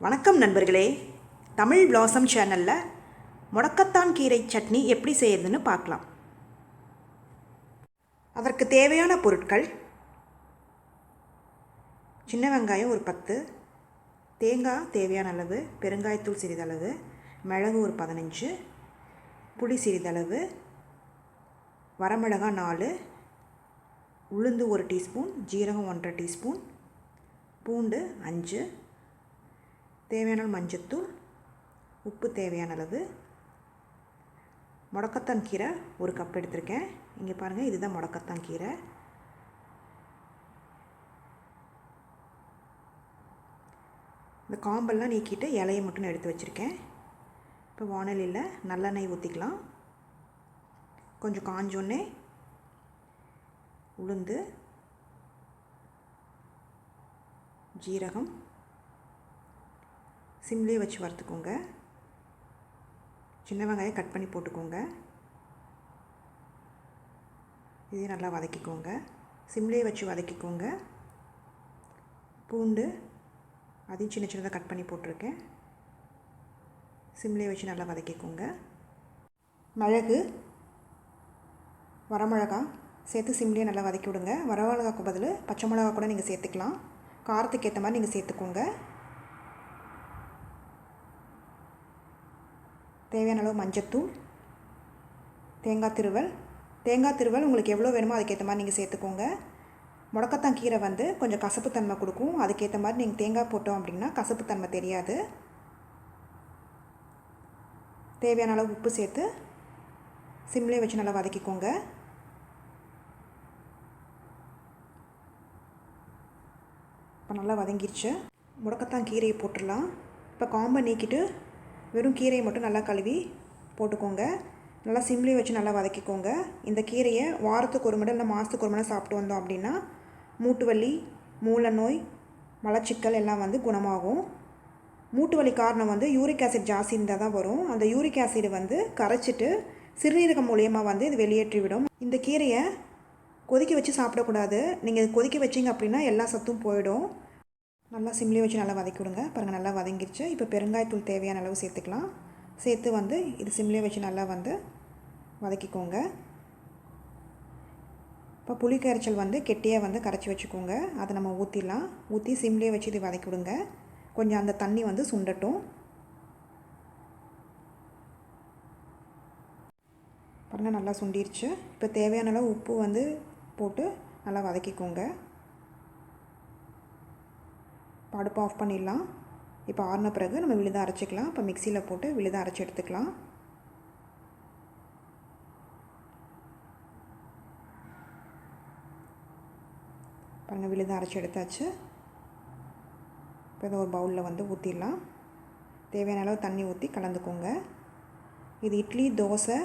வணக்கம் நண்பர்களே, தமிழ் பிளாசம் சேனலில் முடக்கத்தான் கீரை சட்னி எப்படி செய்யறதுன்னு பார்க்கலாம். அதற்கு தேவையான பொருட்கள்: சின்ன வெங்காயம் ஒரு 10, தேங்காய் தேவையான அளவு, பெருங்காயத்தூள் சிறிதளவு, மிளகு ஒரு 15, புளி சிறிதளவு, வரமிளகாய் 4, உளுந்து 1 டீஸ்பூன், ஜீரகம் 1.5 டீஸ்பூன், பூண்டு 5, தேவையான மஞ்சத்தூள், உப்பு தேவையான அளவு, முடக்கத்தான் கீரை ஒரு கப் எடுத்திருக்கேன். இங்கே பாருங்கள், இதுதான் முடக்கத்தான் கீரை. இந்த காம்பெல்லாம் நீக்கிட்டு இலையை மட்டும் எடுத்து வச்சுருக்கேன். இப்போ வானலியில் நல்லெண்ணெய் ஊற்றிக்கலாம். கொஞ்சம் காஞ்சோன்னே உளுந்து, ஜீரகம் சிம்லேயே வச்சு வறுத்துக்கோங்க. சின்ன வெங்காயம் கட் பண்ணி போட்டுக்கோங்க. இதையும் நல்லா வதக்கிக்கோங்க. சிம்லேயே வச்சு வதக்கிக்கோங்க. பூண்டு அதையும் சின்ன சின்னதாக கட் பண்ணி போட்டிருக்கேன். சிம்லேயே வச்சு நல்லா வதக்கிக்கோங்க. மிளகு, வரமிளகா சேர்த்து சிம்லேயே நல்லா வதக்கி விடுங்க. வரமிளகாக்கு பதில் பச்சை மிளகா கூட நீங்கள் சேர்த்துக்கலாம். காரத்துக்கு ஏற்ற மாதிரி நீங்கள் சேர்த்துக்கோங்க. தேவையான அளவு மஞ்சத்தூள், தேங்காய் திருவல் உங்களுக்கு எவ்வளோ வேணுமோ அதுக்கேற்ற மாதிரி நீங்கள் சேர்த்துக்கோங்க. முடக்கத்தான் கீரை கொஞ்சம் கசப்புத்தன்மை கொடுக்கும். அதுக்கேற்ற மாதிரி நீங்கள் தேங்காய் போட்டோம் அப்படின்னா கசப்புத்தன்மை தெரியாது. தேவையான அளவு உப்பு சேர்த்து சிம்லேயே வச்சு நல்லா வதக்கிக்கோங்க. இப்போ நல்லா வதங்கிடுச்சு. முடக்கத்தான் கீரையை போட்டுடலாம். இப்போ காம்பை நீக்கிட்டு வெறும் கீரையை மட்டும் நல்லா கழுவி போட்டுக்கோங்க. நல்லா சிம்லேயே வச்சு நல்லா வதக்கிக்கோங்க. இந்த கீரையை வாரத்துக்கு ஒரு முறை இல்லை மாதத்துக்கு ஒரு முறை சாப்பிட்டு வந்தோம் அப்படின்னா மூட்டு வலி, மூல நோய், மலச்சிக்கல் எல்லாம் குணமாகும். மூட்டு வலி காரணம் யூரிக் ஆசிட் ஜாஸ்தி இருந்தால் தான் வரும். அந்த யூரிக் ஆசிட் கரைச்சிட்டு சிறுநீரகம் மூலியமாக இது வெளியேற்றி விடும். இந்த கீரையை கொதிக்க வச்சு சாப்பிடக்கூடாது. நீங்கள் கொதிக்க வச்சிங்க அப்படின்னா எல்லா சத்தும் போயிடும். நல்லா சிம்லேயே வச்சு நல்லா வதக்கி விடுங்க. பாருங்கள், நல்லா வதங்கிடுச்சு. இப்போ பெருங்காயத்தூள் தேவையான அளவு சேர்த்துக்கலாம். சேர்த்து இது சிம்லேயே வச்சு நல்லா வதக்கிக்கோங்க. இப்போ புளி கரைச்சல் கெட்டியாக கரைச்சி வச்சுக்கோங்க. அதை நம்ம ஊற்றிடலாம். ஊற்றி சிம்லேயே வச்சு இது வதக்கி விடுங்க. கொஞ்சம் அந்த தண்ணி சுண்டட்டும். பாருங்கள், நல்லா சுண்டிருச்சு. இப்போ தேவையான அளவு உப்பு போட்டு நல்லா வதக்கிக்கோங்க. அடுப்பை ஆஃப் பண்ணிடலாம். இப்போ ஆறின பிறகு நம்ம விழுதாக அரைச்சிக்கலாம். இப்போ மிக்சியில் போட்டு விழுதாக அரைச்சி எடுத்துக்கலாம். பாருங்கள், விழுதாக அரைச்சி எடுத்தாச்சு. இப்போ இதை ஒரு பவுலில் ஊற்றிடலாம். தேவையான அளவு தண்ணி ஊற்றி கலந்துக்கோங்க. இது இட்லி, தோசை,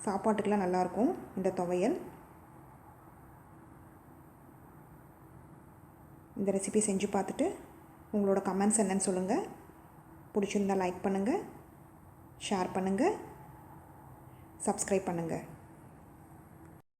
சாப்பாட்டுக்கெலாம் நல்லாயிருக்கும் இந்த துவையல். இந்த ரெசிபி செஞ்சு பார்த்துட்டு உங்களோட கமெண்ட்ஸ் என்னன்னு சொல்லுங்கள். பிடிச்சிருந்தால் லைக் பண்ணுங்கள், ஷேர் பண்ணுங்கள், சப்ஸ்கிரைப் பண்ணுங்கள்.